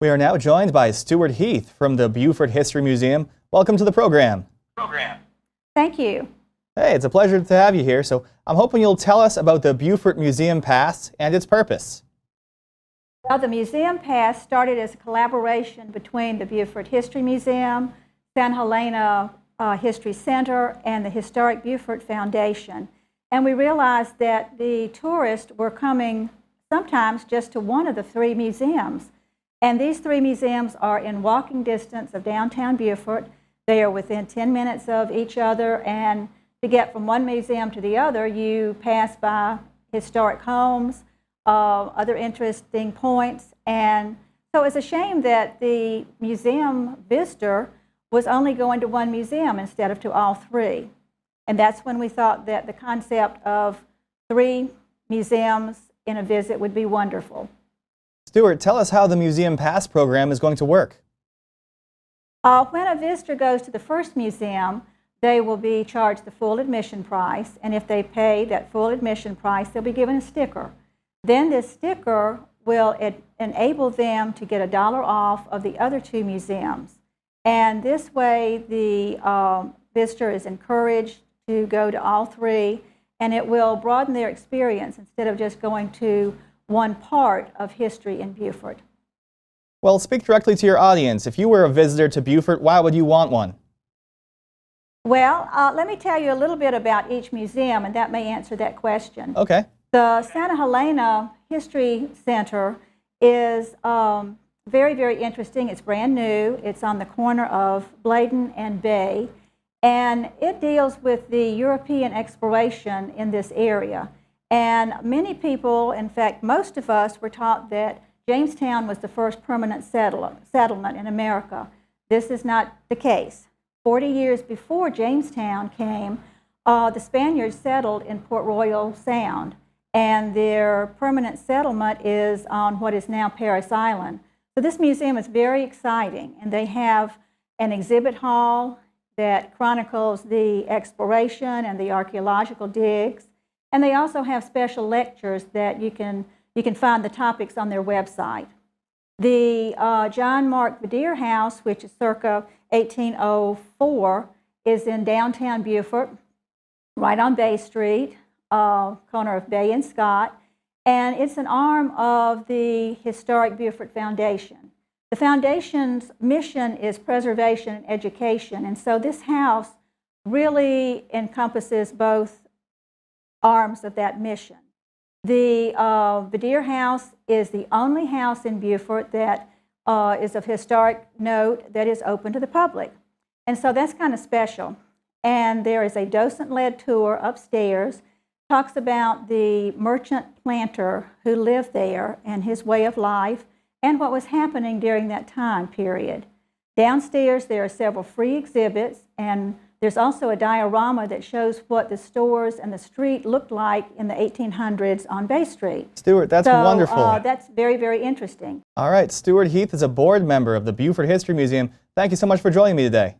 We are now joined by Stuart Heath from the Beaufort History Museum. Welcome to the program. Thank you. Hey, it's a pleasure to have you here. So I'm hoping you'll tell us about the Beaufort Museum Pass and its purpose. Well, the Museum Pass started as a collaboration between the Beaufort History Museum, San Helena History Center, and the Historic Beaufort Foundation. And we realized that the tourists were coming sometimes just to one of the three museums. And these three museums are in walking distance of downtown Beaufort. They are within 10 minutes of each other, and to get from one museum to the other, you pass by historic homes, other interesting points. And so it's a shame that the museum visitor was only going to one museum instead of to all three. And that's when we thought that the concept of three museums in a visit would be wonderful. Stuart, tell us how the Museum Pass program is going to work. When a visitor goes to the first museum, they will be charged the full admission price, and if they pay that full admission price, they'll be given a sticker. Then this sticker will enable them to get $1 off of the other two museums. And this way, the visitor is encouraged to go to all three, and it will broaden their experience instead of just going to one part of history in Beaufort. Well, speak directly to your audience. If you were a visitor to Beaufort, why would you want one? Well, let me tell you a little bit about each museum, and that may answer that question. Okay. The Santa Helena History Center is very, very interesting. It's brand new. It's on the corner of Bladen and Bay, and it deals with the European exploration in this area. And many people, in fact, most of us, were taught that Jamestown was the first permanent settlement in America. This is not the case. 40 years before Jamestown came, the Spaniards settled in Port Royal Sound, and their permanent settlement is on what is now Paris Island. So this museum is very exciting, and they have an exhibit hall that chronicles the exploration and the archaeological digs, and they also have special lectures that you can find the topics on their website. The John Mark Bedier House, which is circa 1804, is in downtown Beaufort, right on Bay Street, corner of Bay and Scott, and it's an arm of the Historic Beaufort Foundation. The foundation's mission is preservation and education, and so this house really encompasses both arms of that mission. The Bedier House is the only house in Beaufort that is of historic note that is open to the public. And so that's kind of special. And there is a docent-led tour upstairs, talks about the merchant planter who lived there and his way of life and what was happening during that time period. Downstairs there are several free exhibits, and there's also a diorama that shows what the stores and the street looked like in the 1800s on Bay Street. Stuart, that's wonderful. That's very, very interesting. All right, Stuart Heath is a board member of the Beaufort History Museum. Thank you so much for joining me today.